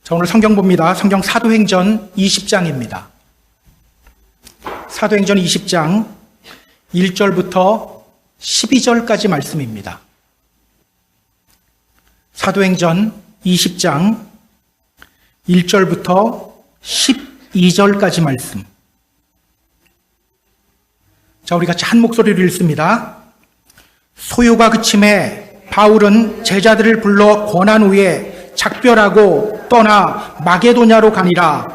자, 오늘 성경 봅니다. 성경 사도행전 20장입니다. 사도행전 20장 1절부터 12절까지 말씀입니다. 사도행전 20장 1절부터 12절까지 말씀. 자, 우리 같이 한 목소리로 읽습니다. 소요가 그침에 바울은 제자들을 불러 권한 후에 작별하고 떠나 마게도냐로 가니라.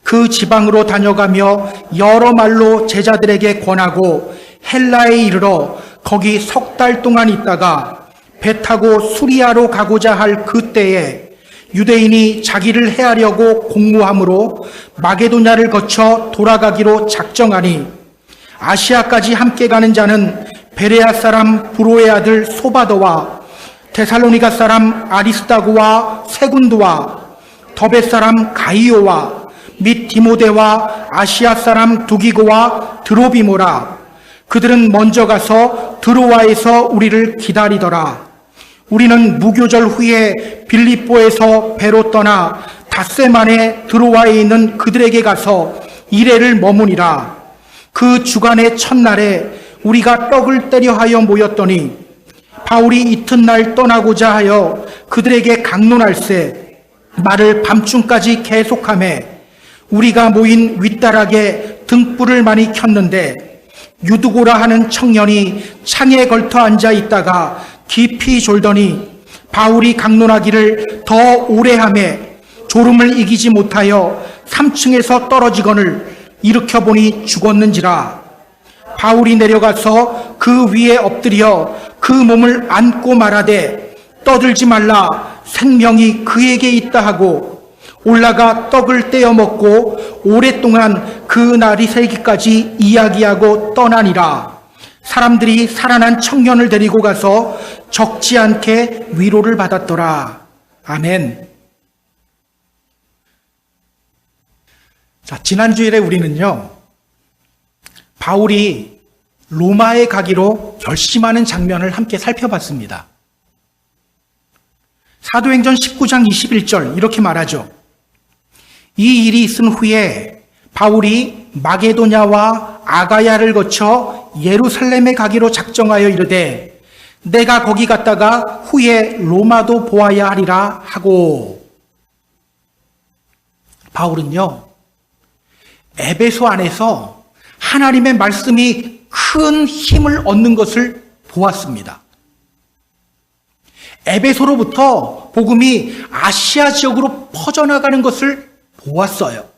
그 지방으로 다녀가며 여러 말로 제자들에게 권하고 헬라에 이르러 거기 석 달 동안 있다가 배 타고 수리아로 가고자 할 그때에 유대인이 자기를 해하려고 공모함으로 마게도냐를 거쳐 돌아가기로 작정하니 아시아까지 함께 가는 자는 베레아 사람 브로의 아들 소바더와 데살로니가 사람 아리스다고와 세군도와 더베 사람 가이오와 및 디모데와 아시아 사람 두기고와 드로비모라. 그들은 먼저 가서 드로아에서 우리를 기다리더라. 우리는 무교절 후에 빌립보에서 배로 떠나 닷새 만에 드로아에 있는 그들에게 가서 이레를 머무니라. 그 주간의 첫날에 우리가 떡을 떼려 하여 모였더니 바울이 이튿날 떠나고자 하여 그들에게 강론할세 말을 밤중까지 계속하매 우리가 모인 윗다락에 등불을 많이 켰는데 유두고라 하는 청년이 창에 걸터 앉아 있다가 깊이 졸더니 바울이 강론하기를 더 오래 하매 졸음을 이기지 못하여 3층에서 떨어지거늘 일으켜보니 죽었는지라. 바울이 내려가서 그 위에 엎드려 그 몸을 안고 말하되 떠들지 말라, 생명이 그에게 있다 하고 올라가 떡을 떼어 먹고 오랫동안 그 날이 새기까지 이야기하고 떠나니라. 사람들이 살아난 청년을 데리고 가서 적지 않게 위로를 받았더라. 아멘. 자, 지난주일에 우리는요, 바울이 로마에 가기로 결심하는 장면을 함께 살펴봤습니다. 사도행전 19장 21절 이렇게 말하죠. 이 일이 있은 후에 바울이 마게도냐와 아가야를 거쳐 예루살렘에 가기로 작정하여 이르되 내가 거기 갔다가 후에 로마도 보아야 하리라 하고. 바울은요, 에베소 안에서 하나님의 말씀이 큰 힘을 얻는 것을 보았습니다. 에베소로부터 복음이 아시아 지역으로 퍼져나가는 것을 보았어요.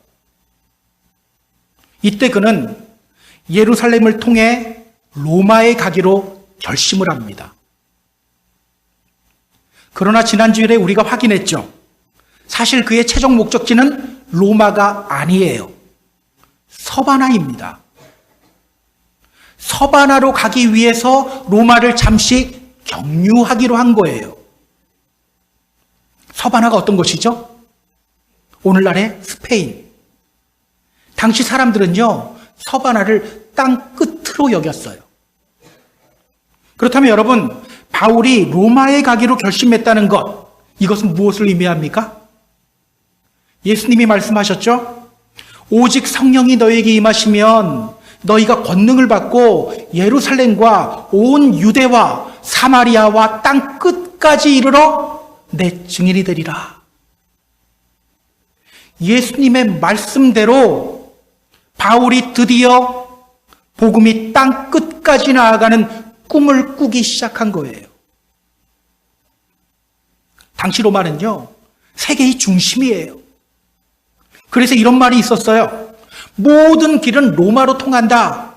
이때 그는 예루살렘을 통해 로마에 가기로 결심을 합니다. 그러나 지난주일에 우리가 확인했죠. 사실 그의 최종 목적지는 로마가 아니에요. 서바나입니다. 서바나로 가기 위해서 로마를 잠시 경유하기로 한 거예요. 서바나가 어떤 곳이죠? 오늘날의 스페인. 당시 사람들은요, 서바나를 땅 끝으로 여겼어요. 그렇다면 여러분, 바울이 로마에 가기로 결심했다는 것, 이것은 무엇을 의미합니까? 예수님이 말씀하셨죠? 오직 성령이 너에게 임하시면 너희가 권능을 받고 예루살렘과 온 유대와 사마리아와 땅 끝까지 이르러 내 증인이 되리라. 예수님의 말씀대로 바울이 드디어 복음이 땅 끝까지 나아가는 꿈을 꾸기 시작한 거예요. 당시 로마는요, 세계의 중심이에요. 그래서 이런 말이 있었어요. 모든 길은 로마로 통한다.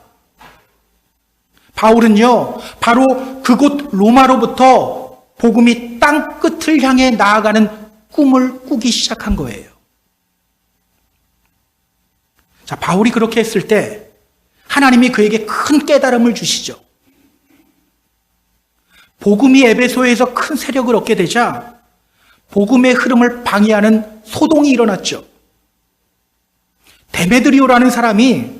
바울은요, 바로 그곳 로마로부터 복음이 땅 끝을 향해 나아가는 꿈을 꾸기 시작한 거예요. 자, 바울이 그렇게 했을 때 하나님이 그에게 큰 깨달음을 주시죠. 복음이 에베소에서 큰 세력을 얻게 되자 복음의 흐름을 방해하는 소동이 일어났죠. 데메드리오라는 사람이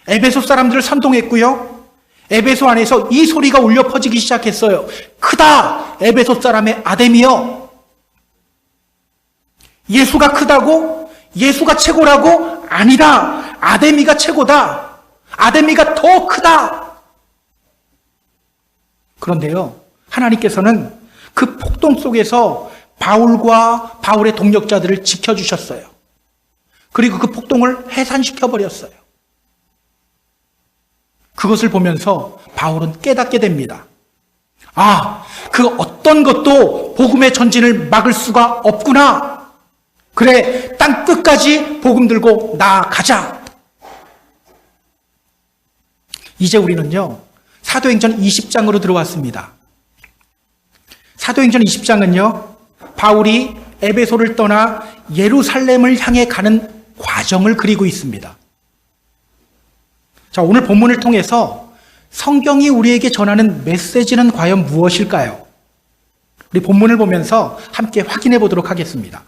에베소 사람들을 선동했고요. 에베소 안에서 이 소리가 울려 퍼지기 시작했어요. 크다! 에베소 사람의 아데미여! 예수가 크다고? 예수가 최고라고? 아니다. 아데미가 최고다. 아데미가 더 크다. 그런데요, 하나님께서는 그 폭동 속에서 바울과 바울의 동력자들을 지켜주셨어요. 그리고 그 폭동을 해산시켜버렸어요. 그것을 보면서 바울은 깨닫게 됩니다. 아, 그 어떤 것도 복음의 전진을 막을 수가 없구나. 그래, 땅 끝까지 복음 들고 나아가자. 이제 우리는요, 사도행전 20장으로 들어왔습니다. 사도행전 20장은요, 바울이 에베소를 떠나 예루살렘을 향해 가는 과정을 그리고 있습니다. 자, 오늘 본문을 통해서 성경이 우리에게 전하는 메시지는 과연 무엇일까요? 우리 본문을 보면서 함께 확인해 보도록 하겠습니다.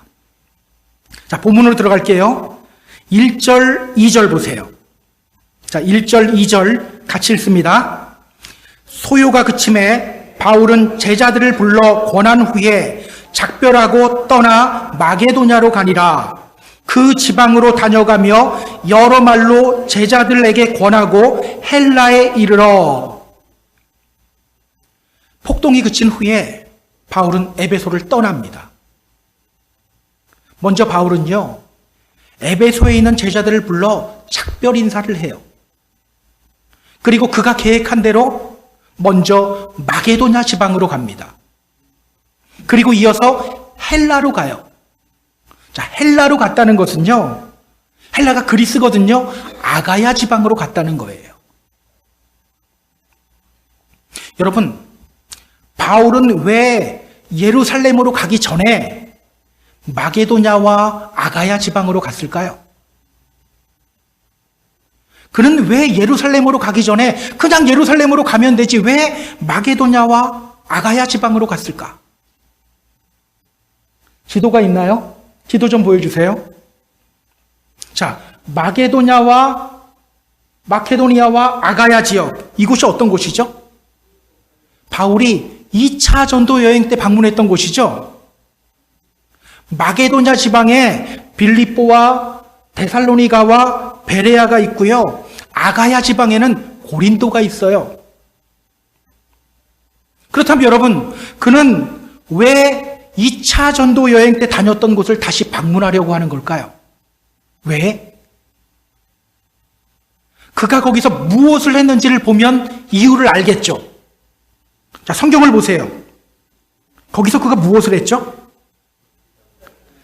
자, 본문으로 들어갈게요. 1절, 2절 보세요. 자, 1절, 2절 같이 읽습니다. 소요가 그침에 바울은 제자들을 불러 권한 후에 작별하고 떠나 마게도냐로 가니라. 그 지방으로 다녀가며 여러 말로 제자들에게 권하고 헬라에 이르러. 폭동이 그친 후에 바울은 에베소를 떠납니다. 먼저 바울은요, 에베소에 있는 제자들을 불러 작별 인사를 해요. 그리고 그가 계획한 대로 먼저 마게도냐 지방으로 갑니다. 그리고 이어서 헬라로 가요. 자, 헬라로 갔다는 것은요, 헬라가 그리스거든요. 아가야 지방으로 갔다는 거예요. 여러분, 바울은 왜 예루살렘으로 가기 전에 마게도냐와 아가야 지방으로 갔을까요? 그는 왜 예루살렘으로 가기 전에 그냥 예루살렘으로 가면 되지 왜 마게도냐와 아가야 지방으로 갔을까? 지도가 있나요? 지도 좀 보여주세요. 자, 마케도니아와 아가야 지역, 이곳이 어떤 곳이죠? 바울이 2차 전도 여행 때 방문했던 곳이죠. 마게도냐 지방에 빌립보와 데살로니가와 베레아가 있고요. 아가야 지방에는 고린도가 있어요. 그렇다면 여러분, 그는 왜 2차 전도 여행 때 다녔던 곳을 다시 방문하려고 하는 걸까요? 왜? 그가 거기서 무엇을 했는지를 보면 이유를 알겠죠. 자, 성경을 보세요. 거기서 그가 무엇을 했죠?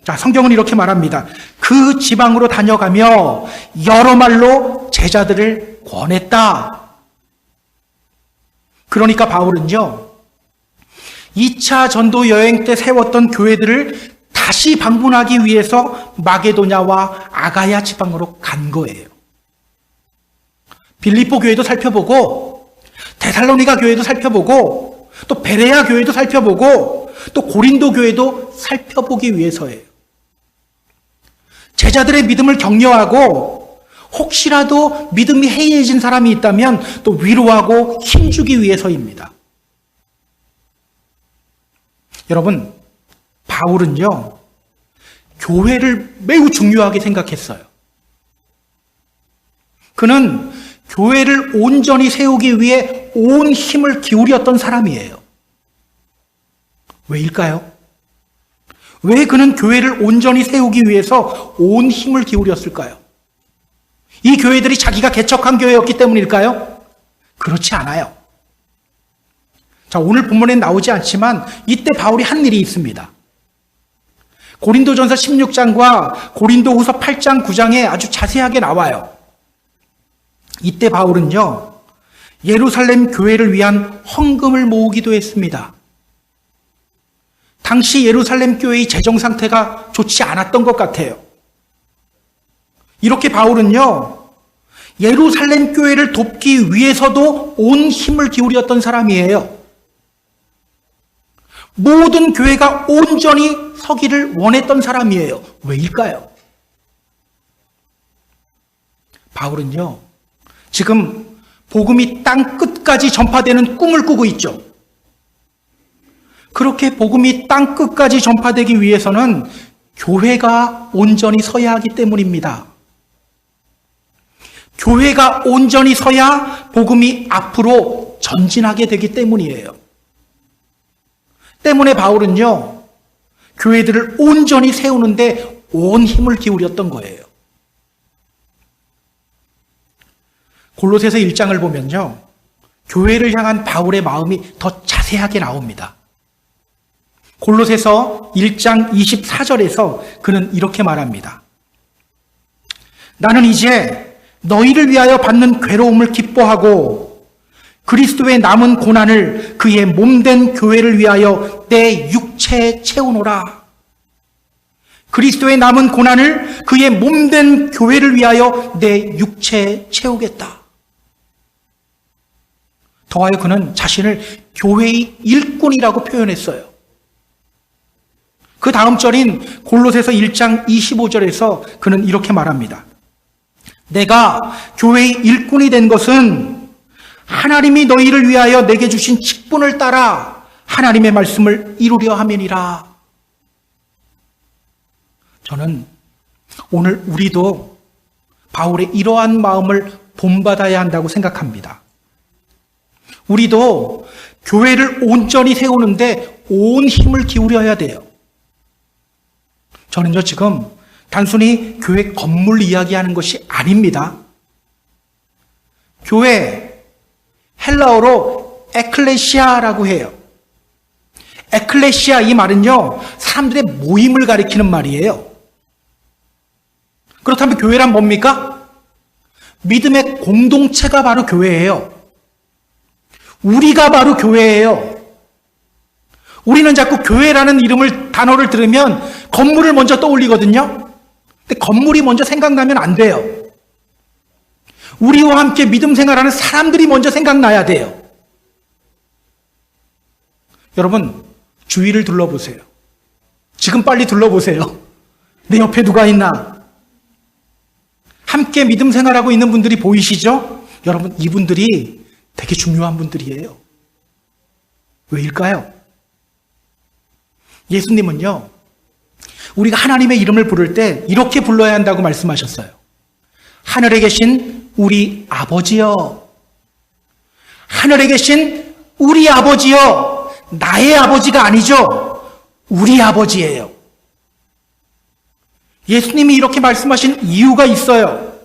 자, 성경은 이렇게 말합니다. 그 지방으로 다녀가며 여러 말로 제자들을 권했다. 그러니까 바울은요, 2차 전도 여행 때 세웠던 교회들을 다시 방문하기 위해서 마게도냐와 아가야 지방으로 간 거예요. 빌립보 교회도 살펴보고, 데살로니가 교회도 살펴보고, 또 베레아 교회도 살펴보고, 또 고린도 교회도 살펴보기 위해서예요. 제자들의 믿음을 격려하고, 혹시라도 믿음이 해이해진 사람이 있다면 또 위로하고 힘주기 위해서입니다. 여러분, 바울은요, 교회를 매우 중요하게 생각했어요. 그는 교회를 온전히 세우기 위해 온 힘을 기울였던 사람이에요. 왜일까요? 왜 그는 교회를 온전히 세우기 위해서 온 힘을 기울였을까요? 이 교회들이 자기가 개척한 교회였기 때문일까요? 그렇지 않아요. 자, 오늘 본문에 나오지 않지만 이때 바울이 한 일이 있습니다. 고린도전서 16장과 고린도후서 8장 9장에 아주 자세하게 나와요. 이때 바울은요, 예루살렘 교회를 위한 헌금을 모으기도 했습니다. 당시 예루살렘 교회의 재정 상태가 좋지 않았던 것 같아요. 이렇게 바울은요, 예루살렘 교회를 돕기 위해서도 온 힘을 기울였던 사람이에요. 모든 교회가 온전히 서기를 원했던 사람이에요. 왜일까요? 바울은요, 지금 복음이 땅 끝까지 전파되는 꿈을 꾸고 있죠. 그렇게 복음이 땅 끝까지 전파되기 위해서는 교회가 온전히 서야 하기 때문입니다. 교회가 온전히 서야 복음이 앞으로 전진하게 되기 때문이에요. 때문에 바울은요, 교회들을 온전히 세우는데 온 힘을 기울였던 거예요. 골로새서 1장을 보면요, 교회를 향한 바울의 마음이 더 자세하게 나옵니다. 골로새서 1장 24절에서 그는 이렇게 말합니다. 나는 이제 너희를 위하여 받는 괴로움을 기뻐하고 그리스도의 남은 고난을 그의 몸된 교회를 위하여 내 육체에 채우노라. 그리스도의 남은 고난을 그의 몸된 교회를 위하여 내 육체에 채우겠다. 더하여 그는 자신을 교회의 일꾼이라고 표현했어요. 그 다음 절인 골로새서 1장 25절에서 그는 이렇게 말합니다. 내가 교회의 일꾼이 된 것은 하나님이 너희를 위하여 내게 주신 직분을 따라 하나님의 말씀을 이루려 함이니라. 저는 오늘 우리도 바울의 이러한 마음을 본받아야 한다고 생각합니다. 우리도 교회를 온전히 세우는데 온 힘을 기울여야 돼요. 저는요, 지금 단순히 교회 건물 이야기하는 것이 아닙니다. 교회, 헬라어로 에클레시아라고 해요. 에클레시아, 이 말은요, 사람들의 모임을 가리키는 말이에요. 그렇다면 교회란 뭡니까? 믿음의 공동체가 바로 교회예요. 우리가 바로 교회예요. 우리는 자꾸 교회라는 단어를 들으면 건물을 먼저 떠올리거든요. 근데 건물이 먼저 생각나면 안 돼요. 우리와 함께 믿음 생활하는 사람들이 먼저 생각나야 돼요. 여러분, 주위를 둘러보세요. 지금 빨리 둘러보세요. 내 옆에 누가 있나? 함께 믿음 생활하고 있는 분들이 보이시죠? 여러분, 이분들이 되게 중요한 분들이에요. 왜일까요? 예수님은요, 우리가 하나님의 이름을 부를 때 이렇게 불러야 한다고 말씀하셨어요. 하늘에 계신 우리 아버지여. 하늘에 계신 우리 아버지여. 나의 아버지가 아니죠. 우리 아버지예요. 예수님이 이렇게 말씀하신 이유가 있어요.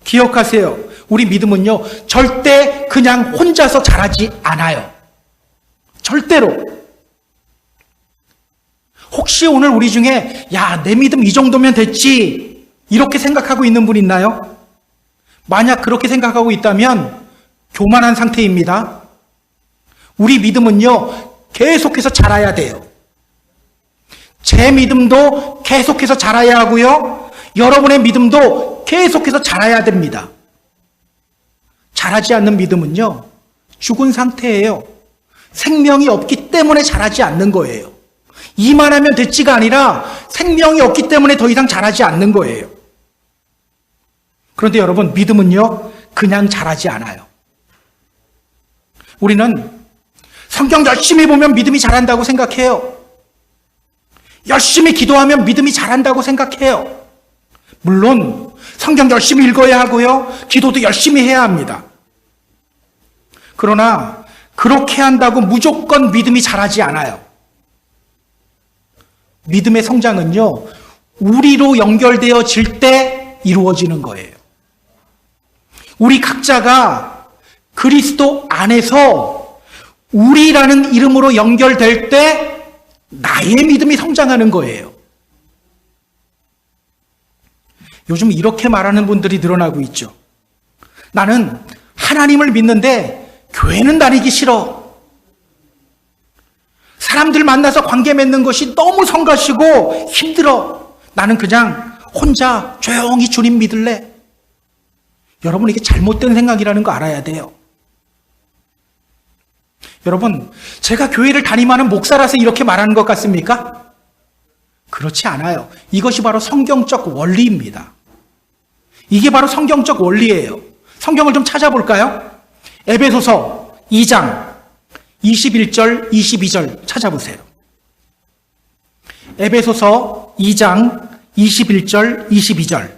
기억하세요. 우리 믿음은요, 절대 그냥 혼자서 자라지 않아요. 절대로. 혹시 오늘 우리 중에 야, 내 믿음 이 정도면 됐지, 이렇게 생각하고 있는 분 있나요? 만약 그렇게 생각하고 있다면 교만한 상태입니다. 우리 믿음은요, 계속해서 자라야 돼요. 제 믿음도 계속해서 자라야 하고요, 여러분의 믿음도 계속해서 자라야 됩니다. 자라지 않는 믿음은요, 죽은 상태예요. 생명이 없기 때문에 자라지 않는 거예요. 이만하면 됐지가 아니라 생명이 없기 때문에 더 이상 자라지 않는 거예요. 그런데 여러분, 믿음은요, 그냥 자라지 않아요. 우리는 성경 열심히 보면 믿음이 자란다고 생각해요. 열심히 기도하면 믿음이 자란다고 생각해요. 물론 성경 열심히 읽어야 하고요, 기도도 열심히 해야 합니다. 그러나 그렇게 한다고 무조건 믿음이 자라지 않아요. 믿음의 성장은요, 우리로 연결되어질 때 이루어지는 거예요. 우리 각자가 그리스도 안에서 우리라는 이름으로 연결될 때 나의 믿음이 성장하는 거예요. 요즘 이렇게 말하는 분들이 늘어나고 있죠. 나는 하나님을 믿는데 교회는 다니기 싫어. 사람들 만나서 관계 맺는 것이 너무 성가시고 힘들어. 나는 그냥 혼자 조용히 주님 믿을래. 여러분, 이게 잘못된 생각이라는 거 알아야 돼요. 여러분, 제가 교회를 다니면은 목사라서 이렇게 말하는 것 같습니까? 그렇지 않아요. 이것이 바로 성경적 원리입니다. 이게 바로 성경적 원리예요. 성경을 좀 찾아볼까요? 에베소서 2장 21절, 22절 찾아보세요. 에베소서 2장 21절, 22절.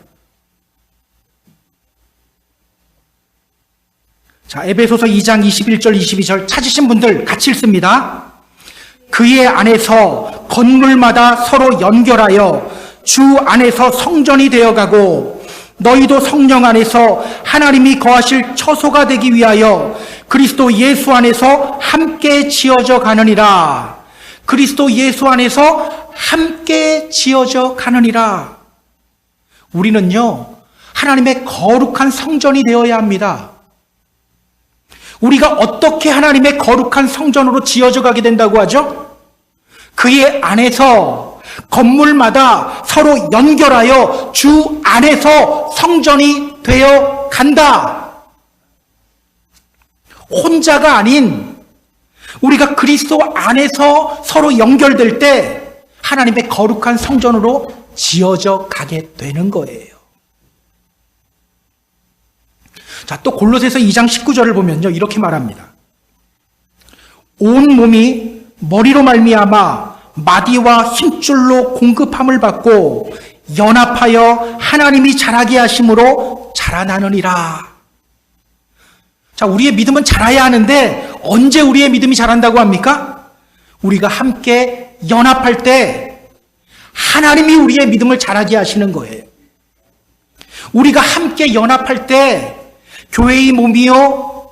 자, 에베소서 2장 21절, 22절 찾으신 분들 같이 읽습니다. 그의 안에서 건물마다 서로 연결하여 주 안에서 성전이 되어가고 너희도 성령 안에서 하나님이 거하실 처소가 되기 위하여 그리스도 예수 안에서 함께 지어져 가느니라. 그리스도 예수 안에서 함께 지어져 가느니라. 우리는요, 하나님의 거룩한 성전이 되어야 합니다. 우리가 어떻게 하나님의 거룩한 성전으로 지어져 가게 된다고 하죠? 그의 안에서 건물마다 서로 연결하여 주 안에서 성전이 되어 간다. 혼자가 아닌 우리가 그리스도 안에서 서로 연결될 때 하나님의 거룩한 성전으로 지어져 가게 되는 거예요. 자, 또 골로새서 2장 19절을 보면요, 이렇게 말합니다. 온 몸이 머리로 말미암아 마디와 힘줄로 공급함을 받고 연합하여 하나님이 자라게 하심으로 자라나느니라. 자, 우리의 믿음은 자라야 하는데 언제 우리의 믿음이 자란다고 합니까? 우리가 함께 연합할 때 하나님이 우리의 믿음을 자라게 하시는 거예요. 우리가 함께 연합할 때 교회의 몸이요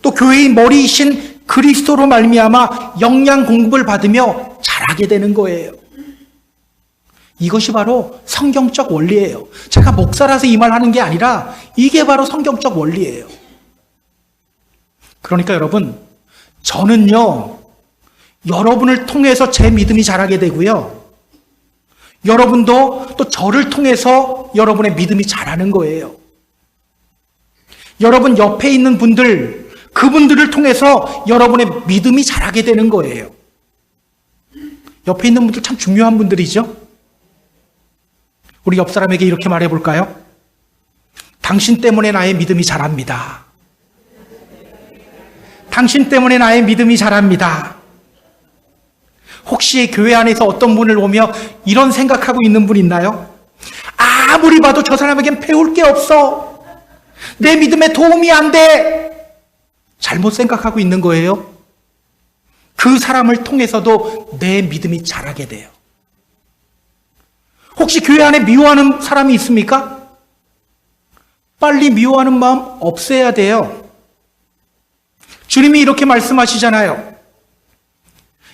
또 교회의 머리이신 그리스도로 말미암아 영양 공급을 받으며 자라게 되는 거예요. 이것이 바로 성경적 원리예요. 제가 목사라서 이 말 하는 게 아니라 이게 바로 성경적 원리예요. 그러니까 여러분, 저는요, 여러분을 통해서 제 믿음이 자라게 되고요. 여러분도 또 저를 통해서 여러분의 믿음이 자라는 거예요. 여러분 옆에 있는 분들, 그분들을 통해서 여러분의 믿음이 자라게 되는 거예요. 옆에 있는 분들 참 중요한 분들이죠. 우리 옆 사람에게 이렇게 말해볼까요? 당신 때문에 나의 믿음이 자랍니다. 당신 때문에 나의 믿음이 자랍니다. 혹시 교회 안에서 어떤 분을 보며 이런 생각하고 있는 분 있나요? 아무리 봐도 저 사람에겐 배울 게 없어. 내 믿음에 도움이 안 돼. 잘못 생각하고 있는 거예요. 그 사람을 통해서도 내 믿음이 자라게 돼요. 혹시 교회 안에 미워하는 사람이 있습니까? 빨리 미워하는 마음 없애야 돼요. 주님이 이렇게 말씀하시잖아요.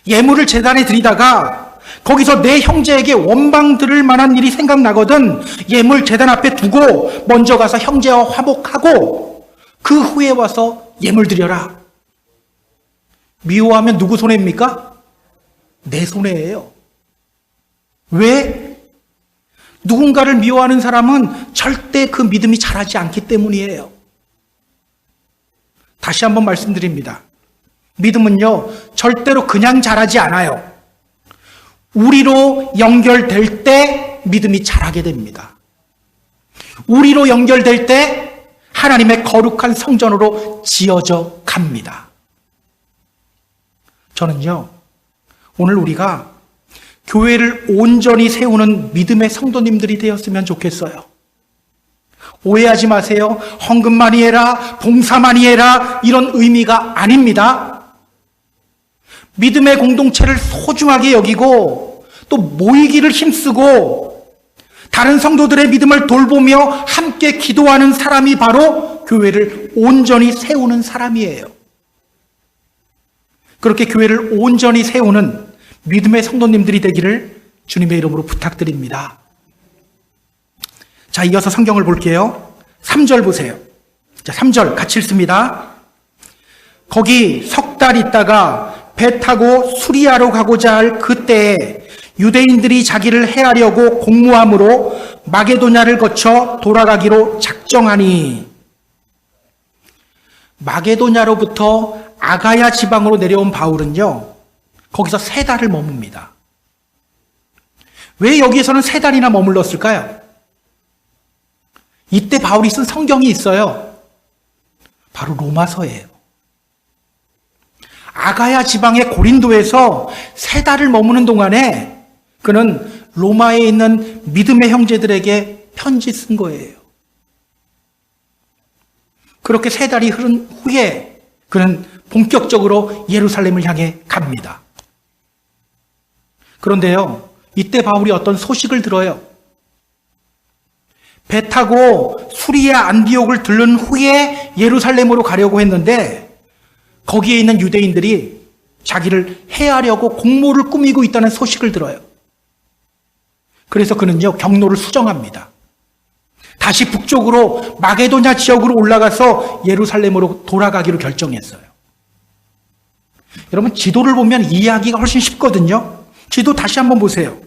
예물을 제단에 드리다가 거기서 내 형제에게 원망 들을 만한 일이 생각나거든 예물 제단 앞에 두고 먼저 가서 형제와 화목하고 그 후에 와서 예물 드려라. 미워하면 누구 손해입니까? 내 손해예요. 왜? 누군가를 미워하는 사람은 절대 그 믿음이 자라지 않기 때문이에요. 다시 한번 말씀드립니다. 믿음은요, 절대로 그냥 자라지 않아요. 우리로 연결될 때 믿음이 자라게 됩니다. 우리로 연결될 때 하나님의 거룩한 성전으로 지어져 갑니다. 저는요, 오늘 우리가 교회를 온전히 세우는 믿음의 성도님들이 되었으면 좋겠어요. 오해하지 마세요. 헌금 많이 해라, 봉사 많이 해라, 이런 의미가 아닙니다. 믿음의 공동체를 소중하게 여기고 또 모이기를 힘쓰고 다른 성도들의 믿음을 돌보며 함께 기도하는 사람이 바로 교회를 온전히 세우는 사람이에요. 그렇게 교회를 온전히 세우는 믿음의 성도님들이 되기를 주님의 이름으로 부탁드립니다. 자, 이어서 성경을 볼게요. 3절 보세요. 자, 3절 같이 읽습니다. 거기 석 달 있다가 배 타고 수리아로 가고자 할 그때에 유대인들이 자기를 해하려고 공모함으로 마게도냐를 거쳐 돌아가기로 작정하니. 마게도냐로부터 아가야 지방으로 내려온 바울은요, 거기서 3달을 머뭅니다. 왜 여기에서는 3달이나 머물렀을까요? 이때 바울이 쓴 성경이 있어요. 바로 로마서예요. 아가야 지방의 고린도에서 3달을 머무는 동안에 그는 로마에 있는 믿음의 형제들에게 편지 쓴 거예요. 그렇게 3달이 흐른 후에 그는 본격적으로 예루살렘을 향해 갑니다. 그런데요, 이때 바울이 어떤 소식을 들어요. 배 타고 수리아 안디옥을 들른 후에 예루살렘으로 가려고 했는데 거기에 있는 유대인들이 자기를 해하려고 공모를 꾸미고 있다는 소식을 들어요. 그래서 그는요, 경로를 수정합니다. 다시 북쪽으로 마게도냐 지역으로 올라가서 예루살렘으로 돌아가기로 결정했어요. 여러분, 지도를 보면 이해하기가 훨씬 쉽거든요. 지도 다시 한번 보세요.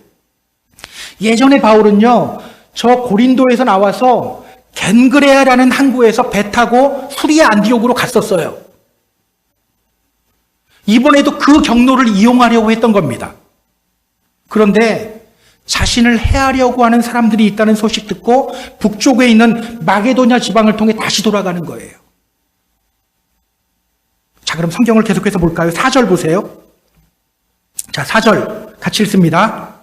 예전에 바울은요, 저 고린도에서 나와서 겐그레아라는 항구에서 배 타고 수리아 안디옥으로 갔었어요. 이번에도 그 경로를 이용하려고 했던 겁니다. 그런데 자신을 해하려고 하는 사람들이 있다는 소식 듣고 북쪽에 있는 마게도냐 지방을 통해 다시 돌아가는 거예요. 자, 그럼 성경을 계속해서 볼까요? 4절 보세요. 자, 4절 같이 읽습니다.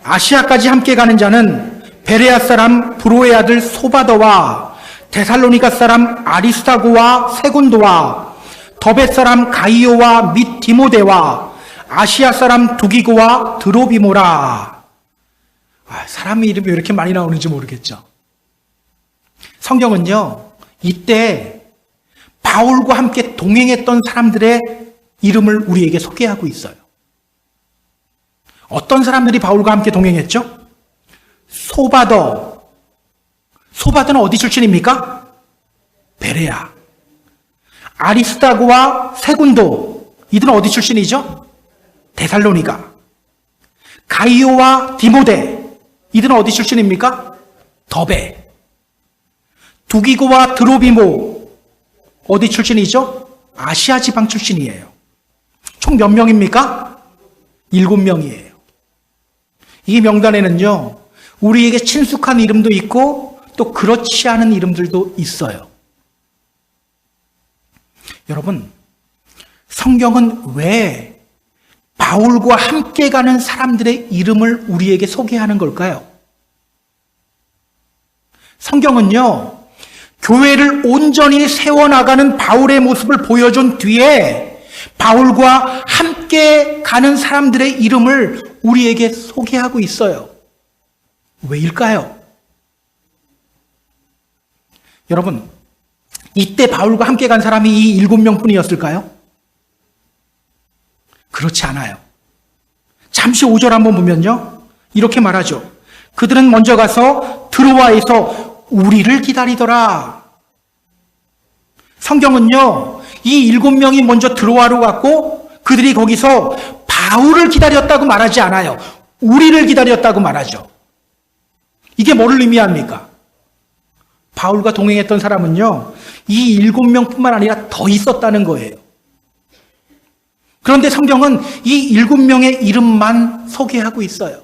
아시아까지 함께 가는 자는 베레아 사람 브로의 아들 소바더와 데살로니가 사람 아리스타고와 세군도와 더벳 사람 가이오와 및 디모데와 아시아 사람 두기고와 드로비모라. 사람 이름이 왜 이렇게 많이 나오는지 모르겠죠. 성경은요, 이때 바울과 함께 동행했던 사람들의 이름을 우리에게 소개하고 있어요. 어떤 사람들이 바울과 함께 동행했죠? 소바더. 소바더는 어디 출신입니까? 베레아. 아리스타고와 세군도. 이들은 어디 출신이죠? 데살로니가. 가이오와 디모데. 이들은 어디 출신입니까? 더베. 두기고와 드로비모. 어디 출신이죠? 아시아 지방 출신이에요. 총 몇 명입니까? 7명이에요. 이 명단에는요, 우리에게 친숙한 이름도 있고 또 그렇지 않은 이름들도 있어요. 여러분, 성경은 왜 바울과 함께 가는 사람들의 이름을 우리에게 소개하는 걸까요? 성경은요, 교회를 온전히 세워나가는 바울의 모습을 보여준 뒤에 바울과 함께 가는 사람들의 이름을 우리에게 소개하고 있어요. 왜일까요? 여러분, 이때 바울과 함께 간 사람이 이 7명 뿐이었을까요? 그렇지 않아요. 잠시 5절 한번 보면요, 이렇게 말하죠. 그들은 먼저 가서 드로아에서 우리를 기다리더라. 성경은요, 이 7명이 먼저 드로아로 갔고 그들이 거기서 바울을 기다렸다고 말하지 않아요. 우리를 기다렸다고 말하죠. 이게 뭐를 의미합니까? 바울과 동행했던 사람은요, 이 7명뿐만 아니라 더 있었다는 거예요. 그런데 성경은 이 7명의 이름만 소개하고 있어요.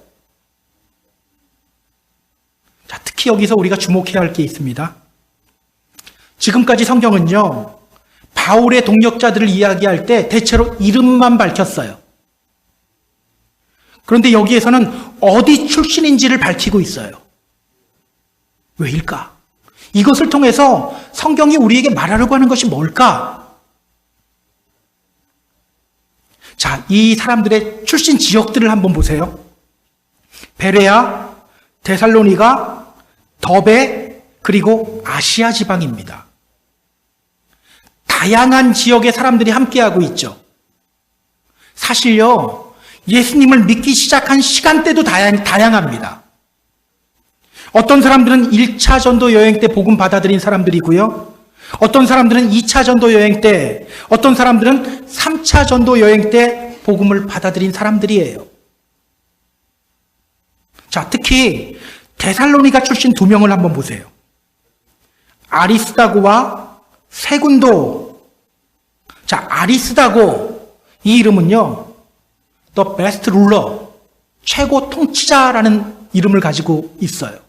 자, 특히 여기서 우리가 주목해야 할 게 있습니다. 지금까지 성경은요, 바울의 동역자들을 이야기할 때 대체로 이름만 밝혔어요. 그런데 여기에서는 어디 출신인지를 밝히고 있어요. 왜일까? 이것을 통해서 성경이 우리에게 말하려고 하는 것이 뭘까? 자, 이 사람들의 출신 지역들을 한번 보세요. 베레아, 데살로니가, 더베, 그리고 아시아 지방입니다. 다양한 지역의 사람들이 함께하고 있죠. 사실요, 예수님을 믿기 시작한 시간대도 다양합니다. 어떤 사람들은 1차 전도 여행 때 복음 받아들인 사람들이고요. 어떤 사람들은 2차 전도 여행 때, 어떤 사람들은 3차 전도 여행 때 복음을 받아들인 사람들이에요. 자, 특히 데살로니가 출신 2명을 한번 보세요. 아리스다고와 세군도. 자, 아리스다고, 이 이름은요, The Best Ruler, 최고 통치자라는 이름을 가지고 있어요.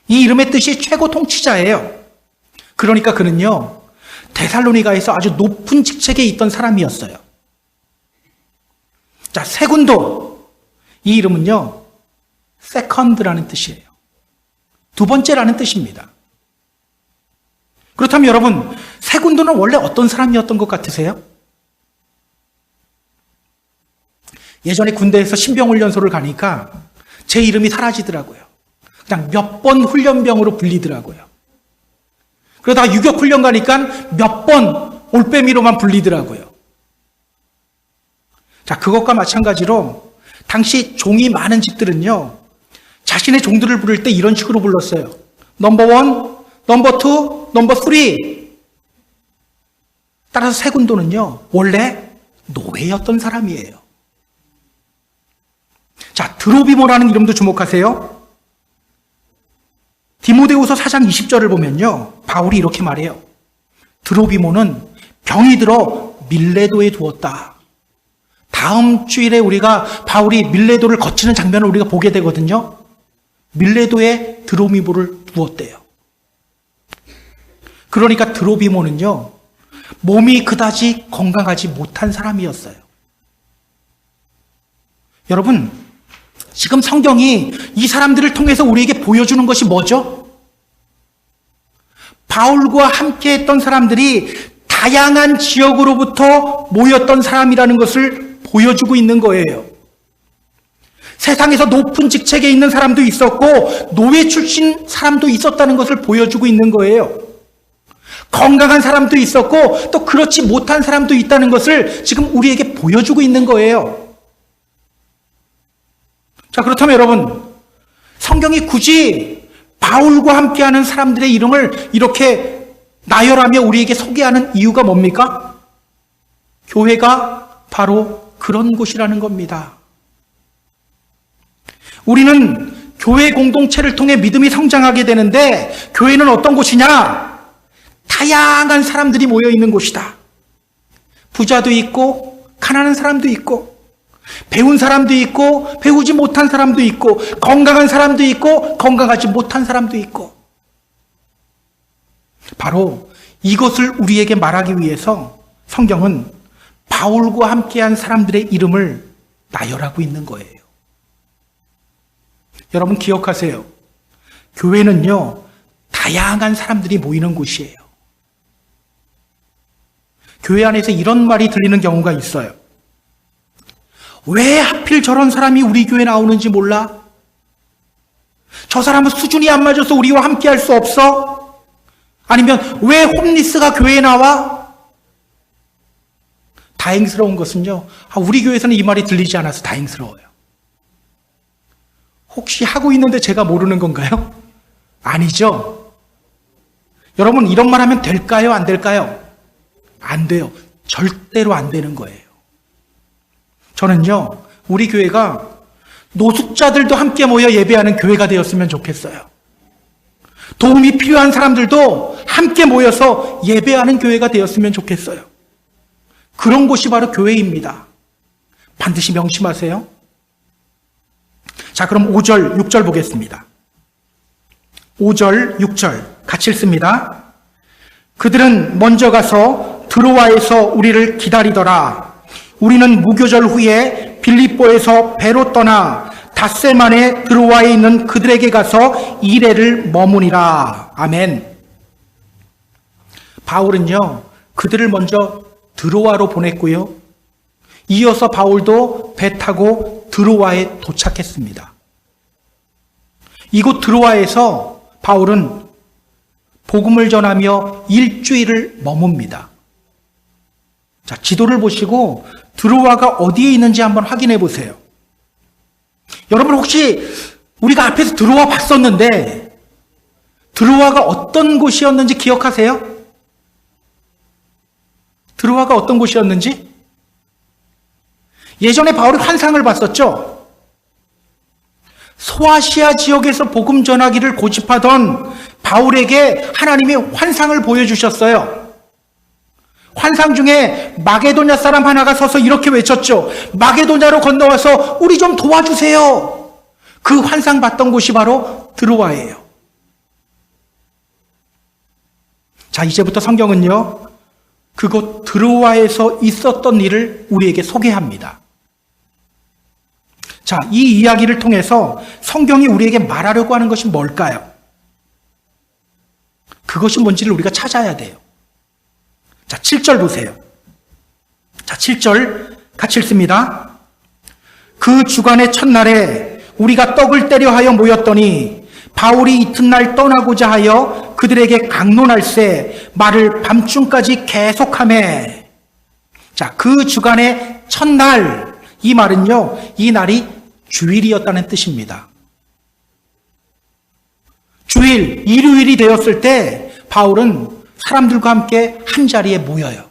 이 이름의 뜻이 최고 통치자예요. 그러니까 그는요, 데살로니가에서 아주 높은 직책에 있던 사람이었어요. 자, 세군도, 이 이름은요, second라는 뜻이에요. 두 번째라는 뜻입니다. 그렇다면 여러분, 세군도는 원래 어떤 사람이었던 것 같으세요? 예전에 군대에서 신병훈련소를 가니까 제 이름이 사라지더라고요. 그냥 몇 번 훈련병으로 불리더라고요. 그러다가 유격훈련 가니까 몇 번 올빼미로만 불리더라고요. 자, 그것과 마찬가지로 당시 종이 많은 집들은요, 자신의 종들을 부를 때 이런 식으로 불렀어요. 넘버 1, 넘버 2, 넘버 3. 따라서 세군도는요, 원래 노예였던 사람이에요. 자, 드로비모라는 이름도 주목하세요. 디모데후서 4장 20절을 보면요, 바울이 이렇게 말해요. 드로비모는 병이 들어 밀레도에 두었다. 다음 주일에 우리가 바울이 밀레도를 거치는 장면을 우리가 보게 되거든요. 밀레도에 드로비모를 두었대요. 그러니까 드로비모는요, 몸이 그다지 건강하지 못한 사람이었어요. 여러분, 지금 성경이 이 사람들을 통해서 우리에게 보여주는 것이 뭐죠? 바울과 함께 했던 사람들이 다양한 지역으로부터 모였던 사람이라는 것을 보여주고 있는 거예요. 세상에서 높은 직책에 있는 사람도 있었고 노예 출신 사람도 있었다는 것을 보여주고 있는 거예요. 건강한 사람도 있었고 또 그렇지 못한 사람도 있다는 것을 지금 우리에게 보여주고 있는 거예요. 자, 그렇다면 여러분, 성경이 굳이 바울과 함께하는 사람들의 이름을 이렇게 나열하며 우리에게 소개하는 이유가 뭡니까? 교회가 바로 그런 곳이라는 겁니다. 우리는 교회 공동체를 통해 믿음이 성장하게 되는데 교회는 어떤 곳이냐? 다양한 사람들이 모여 있는 곳이다. 부자도 있고 가난한 사람도 있고 배운 사람도 있고 배우지 못한 사람도 있고 건강한 사람도 있고 건강하지 못한 사람도 있고 바로 이것을 우리에게 말하기 위해서 성경은 바울과 함께한 사람들의 이름을 나열하고 있는 거예요. 여러분 기억하세요. 교회는요, 다양한 사람들이 모이는 곳이에요. 교회 안에서 이런 말이 들리는 경우가 있어요. 왜 하필 저런 사람이 우리 교회에 나오는지 몰라? 저 사람은 수준이 안 맞아서 우리와 함께 할 수 없어? 아니면 왜 홈리스가 교회에 나와? 다행스러운 것은요, 우리 교회에서는 이 말이 들리지 않아서 다행스러워요. 혹시 하고 있는데 제가 모르는 건가요? 아니죠. 여러분, 이런 말 하면 될까요? 안 될까요? 안 돼요. 절대로 안 되는 거예요. 저는요, 우리 교회가 노숙자들도 함께 모여 예배하는 교회가 되었으면 좋겠어요. 도움이 필요한 사람들도 함께 모여서 예배하는 교회가 되었으면 좋겠어요. 그런 곳이 바로 교회입니다. 반드시 명심하세요. 자, 그럼 5절, 6절 보겠습니다. 5절, 6절 같이 읽습니다. 그들은 먼저 가서 드로아에서 우리를 기다리더라. 우리는 무교절 후에 빌립보에서 배로 떠나 닷새 만에 드로아에 있는 그들에게 가서 이레를 머무니라. 아멘. 바울은요, 그들을 먼저 드로아로 보냈고요. 이어서 바울도 배 타고 드로아에 도착했습니다. 이곳 드로아에서 바울은 복음을 전하며 일주일을 머뭅니다. 자, 지도를 보시고 드로아가 어디에 있는지 한번 확인해 보세요. 여러분 혹시 우리가 앞에서 드로아 봤었는데 드로아가 어떤 곳이었는지 기억하세요? 드로아가 어떤 곳이었는지? 예전에 바울이 환상을 봤었죠? 소아시아 지역에서 복음 전하기를 고집하던 바울에게 하나님이 환상을 보여주셨어요. 환상 중에 마게도냐 사람 하나가 서서 이렇게 외쳤죠. 마게도냐로 건너와서 우리 좀 도와주세요. 그 환상 봤던 곳이 바로 드로아예요. 자, 이제부터 성경은요, 그곳 드로아에서 있었던 일을 우리에게 소개합니다. 자, 이 이야기를 통해서 성경이 우리에게 말하려고 하는 것이 뭘까요? 그것이 뭔지를 우리가 찾아야 돼요. 자, 7절 보세요. 자, 7절 같이 읽습니다. 그 주간의 첫날에 우리가 떡을 떼려 하여 모였더니 바울이 이튿날 떠나고자 하여 그들에게 강론할세 말을 밤중까지 계속하매. 자, 그 주간의 첫날, 이 말은요, 이 날이 주일이었다는 뜻입니다. 주일, 일요일이 되었을 때 바울은 사람들과 함께 한 자리에 모여요.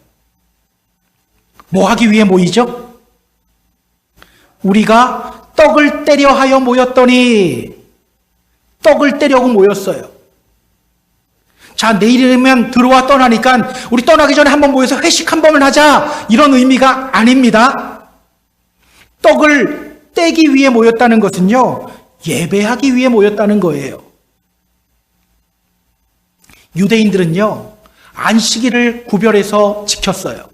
뭐 하기 위해 모이죠? 우리가 떡을 떼려 하여 모였더니, 떡을 떼려고 모였어요. 자, 내일이면 들어와 떠나니까 우리 떠나기 전에 한번 모여서 회식 한 번을 하자, 이런 의미가 아닙니다. 떡을 떼기 위해 모였다는 것은요, 예배하기 위해 모였다는 거예요. 유대인들은요, 안식일을 구별해서 지켰어요.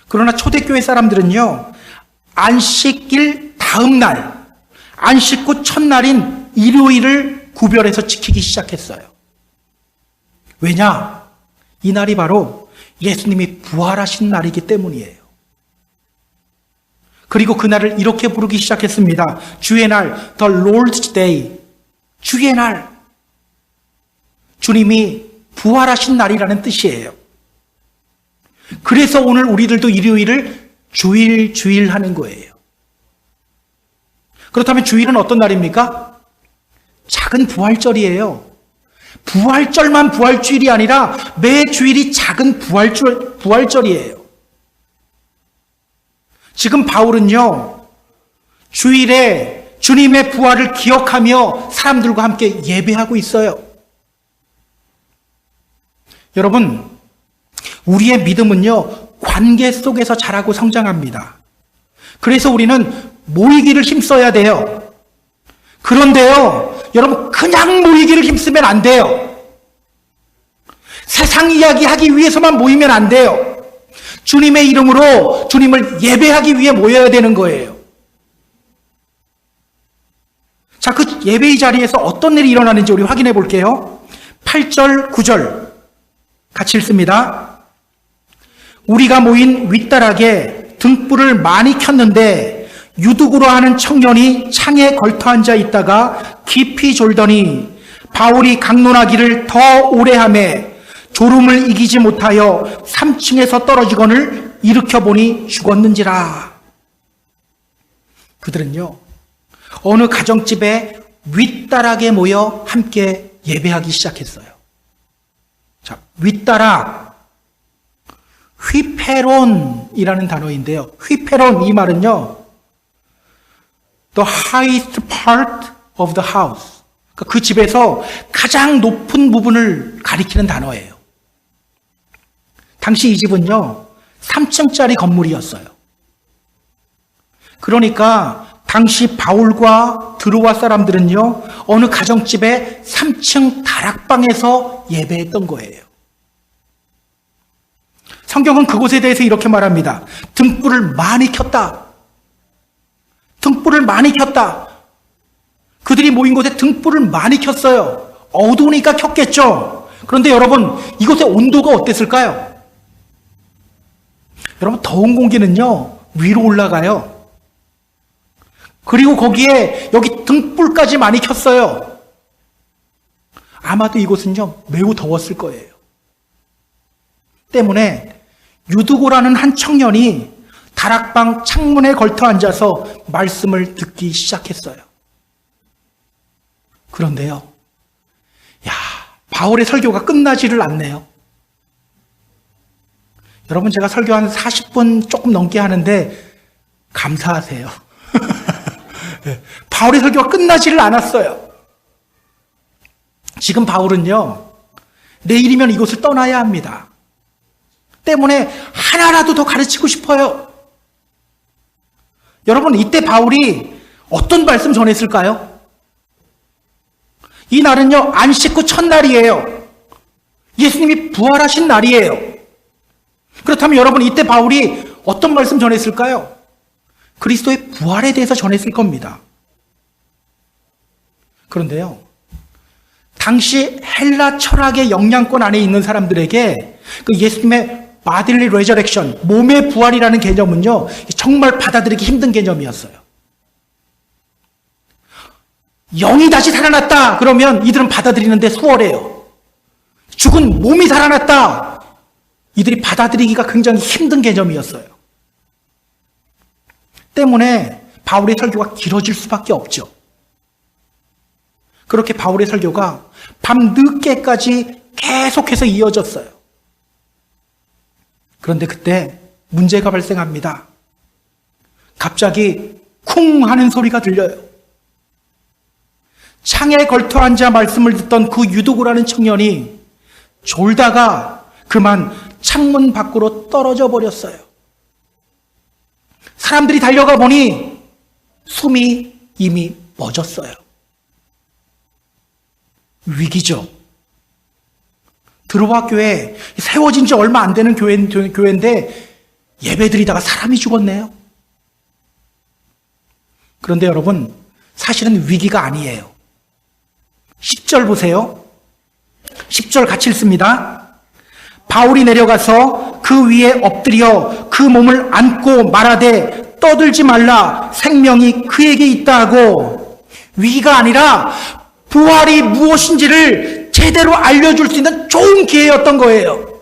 그러나 초대교회 사람들은요, 안식일 다음 날, 안식 후 첫날인 일요일을 구별해서 지키기 시작했어요. 왜냐? 이 날이 바로 예수님이 부활하신 날이기 때문이에요. 그리고 그날을 이렇게 부르기 시작했습니다. 주의 날, The Lord's Day. 주의 날. 주님이 부활하신 날이라는 뜻이에요. 그래서 오늘 우리들도 일요일을 주일 하는 거예요. 그렇다면 주일은 어떤 날입니까? 작은 부활절이에요. 부활절만 부활주일이 아니라 매 주일이 작은 부활절이에요. 지금 바울은요, 주일에 주님의 부활을 기억하며 사람들과 함께 예배하고 있어요. 여러분, 우리의 믿음은요, 관계 속에서 자라고 성장합니다. 그래서 우리는 모이기를 힘써야 돼요. 그런데요, 여러분, 그냥 모이기를 힘쓰면 안 돼요. 세상 이야기 하기 위해서만 모이면 안 돼요. 주님의 이름으로 주님을 예배하기 위해 모여야 되는 거예요. 자, 그 예배의 자리에서 어떤 일이 일어나는지 우리 확인해 볼게요. 8절, 9절 같이 읽습니다. 우리가 모인 윗다락에 등불을 많이 켰는데 유두구로 하는 청년이 창에 걸터 앉아 있다가 깊이 졸더니 바울이 강론하기를 더 오래 하매 졸음을 이기지 못하여 3층에서 떨어지거늘 일으켜보니 죽었는지라. 그들은요, 어느 가정집에 윗다락에 모여 함께 예배하기 시작했어요. 자, 윗다락, 휘페론이라는 단어인데요. 휘페론, 이 말은요, the highest part of the house. 그 집에서 가장 높은 부분을 가리키는 단어예요. 당시 이 집은요, 3층짜리 건물이었어요. 그러니까 당시 바울과 드로아 사람들은요, 어느 가정집의 3층 다락방에서 예배했던 거예요. 성경은 그곳에 대해서 이렇게 말합니다. 등불을 많이 켰다. 등불을 많이 켰다. 그들이 모인 곳에 등불을 많이 켰어요. 어두우니까 켰겠죠. 그런데 여러분, 이곳의 온도가 어땠을까요? 여러분, 더운 공기는요, 위로 올라가요. 그리고 거기에 여기 등불까지 많이 켰어요. 아마도 이곳은요, 매우 더웠을 거예요. 때문에 유두고라는 한 청년이 다락방 창문에 걸터 앉아서 말씀을 듣기 시작했어요. 그런데요, 바울의 설교가 끝나지를 않네요. 여러분, 제가 설교 한 40분 조금 넘게 하는데 감사하세요. 바울의 설교가 끝나지를 않았어요. 지금 바울은요, 내일이면 이곳을 떠나야 합니다. 때문에 하나라도 더 가르치고 싶어요. 여러분, 이때 바울이 어떤 말씀 전했을까요? 이 날은요, 안식 후 첫날이에요. 예수님이 부활하신 날이에요. 그렇다면 여러분, 이때 바울이 어떤 말씀 전했을까요? 그리스도의 부활에 대해서 전했을 겁니다. 그런데요, 당시 헬라 철학의 영향권 안에 있는 사람들에게 그 예수님의 bodily resurrection, 몸의 부활이라는 개념은요, 정말 받아들이기 힘든 개념이었어요. 영이 다시 살아났다 그러면 이들은 받아들이는데 수월해요. 죽은 몸이 살아났다, 이들이 받아들이기가 굉장히 힘든 개념이었어요. 때문에 바울의 설교가 길어질 수밖에 없죠. 그렇게 바울의 설교가 밤 늦게까지 계속해서 이어졌어요. 그런데 그때 문제가 발생합니다. 갑자기 쿵 하는 소리가 들려요. 창에 걸터 앉아 말씀을 듣던 그 유두고라는 청년이 졸다가 그만 창문 밖으로 떨어져 버렸어요. 사람들이 달려가 보니 숨이 이미 멎었어요. 위기죠. 드로바 교회, 세워진 지 얼마 안 되는 교회인데 예배 드리다가 사람이 죽었네요. 그런데 여러분, 사실은 위기가 아니에요. 10절 보세요. 10절 같이 읽습니다. 바울이 내려가서 그 위에 엎드려 그 몸을 안고 말하되 떠들지 말라, 생명이 그에게 있다 하고, 위기가 아니라 부활이 무엇인지를 제대로 알려줄 수 있는 좋은 기회였던 거예요.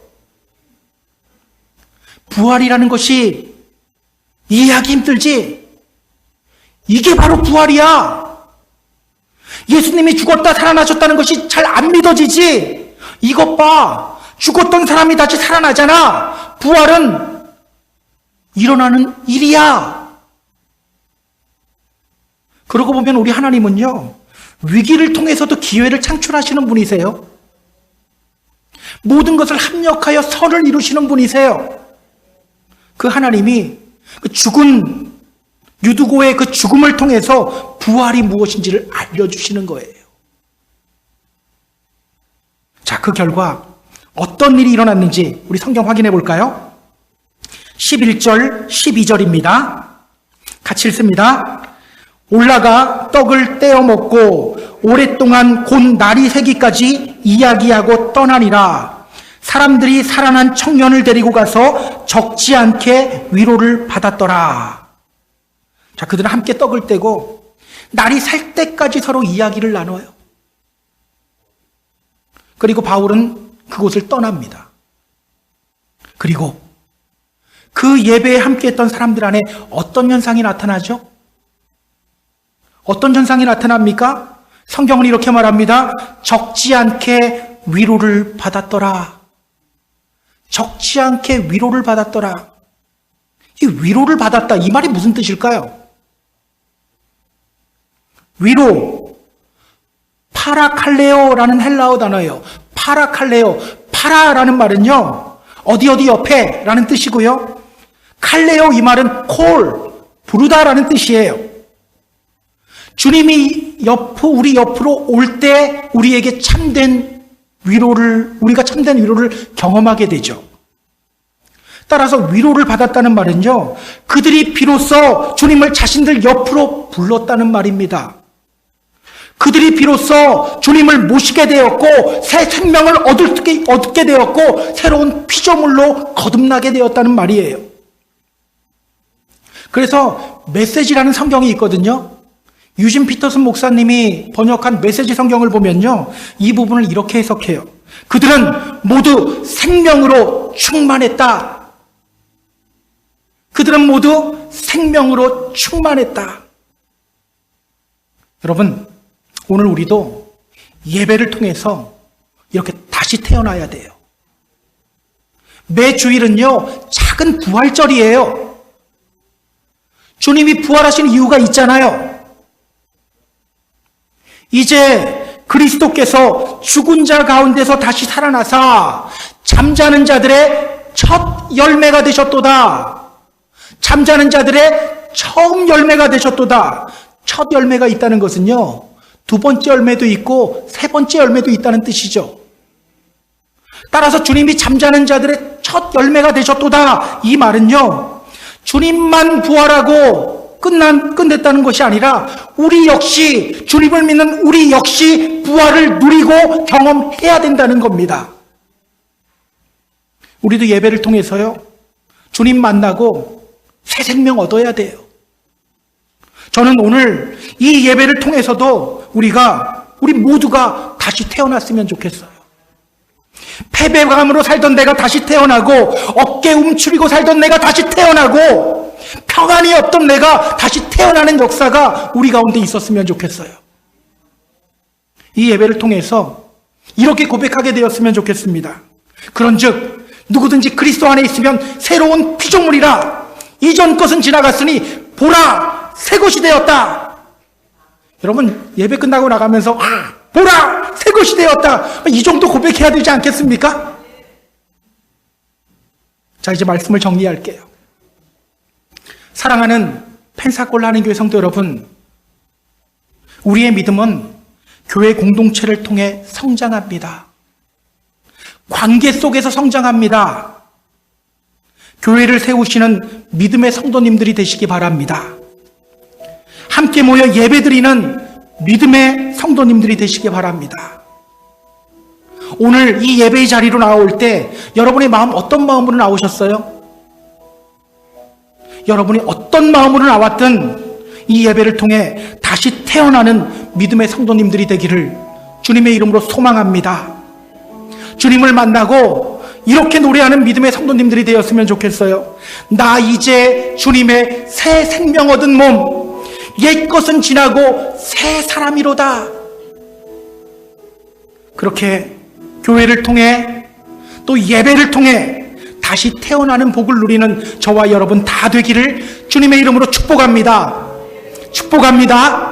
부활이라는 것이 이해하기 힘들지? 이게 바로 부활이야. 예수님이 죽었다 살아나셨다는 것이 잘 안 믿어지지? 이것 봐. 죽었던 사람이 다시 살아나잖아. 부활은 일어나는 일이야. 그러고 보면 우리 하나님은요, 위기를 통해서도 기회를 창출하시는 분이세요. 모든 것을 합력하여 선을 이루시는 분이세요. 그 하나님이 그 죽은 유두고의 그 죽음을 통해서 부활이 무엇인지를 알려주시는 거예요. 자, 그 결과 어떤 일이 일어났는지 우리 성경 확인해 볼까요? 11절, 12절입니다. 같이 읽습니다. 올라가 떡을 떼어 먹고 오랫동안 곧 날이 새기까지 이야기하고 떠나니라. 사람들이 살아난 청년을 데리고 가서 적지 않게 위로를 받았더라. 자, 그들은 함께 떡을 떼고 날이 살 때까지 서로 이야기를 나눠요. 그리고 바울은 그곳을 떠납니다. 그리고 그 예배에 함께했던 사람들 안에 어떤 현상이 나타나죠? 어떤 현상이 나타납니까? 성경은 이렇게 말합니다. 적지 않게 위로를 받았더라. 적지 않게 위로를 받았더라. 이 위로를 받았다, 이 말이 무슨 뜻일까요? 위로, 파라칼레오라는 헬라어 단어예요. 파라칼레오, 파라라는 말은요, 어디 옆에 라는 뜻이고요. 칼레오, 이 말은 콜, 부르다라는 뜻이에요. 주님이 우리 옆으로 올 때 우리에게 우리가 참된 위로를 경험하게 되죠. 따라서 위로를 받았다는 말은요, 그들이 비로소 주님을 자신들 옆으로 불렀다는 말입니다. 그들이 비로소 주님을 모시게 되었고 새 생명을 얻게 되었고 새로운 피조물로 거듭나게 되었다는 말이에요. 그래서 메시지라는 성경이 있거든요. 유진 피터슨 목사님이 번역한 메시지 성경을 보면요, 이 부분을 이렇게 해석해요. 그들은 모두 생명으로 충만했다. 그들은 모두 생명으로 충만했다. 여러분, 오늘 우리도 예배를 통해서 이렇게 다시 태어나야 돼요. 매 주일은요, 작은 부활절이에요. 주님이 부활하신 이유가 있잖아요. 이제 그리스도께서 죽은 자 가운데서 다시 살아나사 잠자는 자들의 첫 열매가 되셨도다. 잠자는 자들의 처음 열매가 되셨도다. 첫 열매가 있다는 것은요, 두 번째 열매도 있고 세 번째 열매도 있다는 뜻이죠. 따라서 주님이 잠자는 자들의 첫 열매가 되셨도다. 이 말은요, 주님만 부활하고 끝냈다는 것이 아니라 우리 역시, 주님을 믿는 우리 역시 부활을 누리고 경험해야 된다는 겁니다. 우리도 예배를 통해서요, 주님 만나고 새 생명 얻어야 돼요. 저는 오늘 이 예배를 통해서도 우리 모두가 다시 태어났으면 좋겠어요. 패배감으로 살던 내가 다시 태어나고, 어깨 움츠리고 살던 내가 다시 태어나고, 평안이 없던 내가 다시 태어나는 역사가 우리 가운데 있었으면 좋겠어요. 이 예배를 통해서 이렇게 고백하게 되었으면 좋겠습니다. 그런즉 누구든지 그리스도 안에 있으면 새로운 피조물이라, 이전 것은 지나갔으니 보라 새 것이 되었다. 여러분, 예배 끝나고 나가면서 보라 새 것이 되었다, 이 정도 고백해야 되지 않겠습니까? 자, 이제 말씀을 정리할게요. 사랑하는 펜사골 하나님교회 성도 여러분, 우리의 믿음은 교회 공동체를 통해 성장합니다. 관계 속에서 성장합니다. 교회를 세우시는 믿음의 성도님들이 되시기 바랍니다. 함께 모여 예배드리는 믿음의 성도님들이 되시기 바랍니다. 오늘 이 예배의 자리로 나올 때 여러분의 마음 어떤 마음으로 나오셨어요? 여러분이 어떤 마음으로 나왔든 이 예배를 통해 다시 태어나는 믿음의 성도님들이 되기를 주님의 이름으로 소망합니다. 주님을 만나고 이렇게 노래하는 믿음의 성도님들이 되었으면 좋겠어요. 나 이제 주님의 새 생명 얻은 몸, 옛 것은 지나고 새 사람이로다. 그렇게 교회를 통해 또 예배를 통해 다시 태어나는 복을 누리는 저와 여러분 다 되기를 주님의 이름으로 축복합니다. 축복합니다.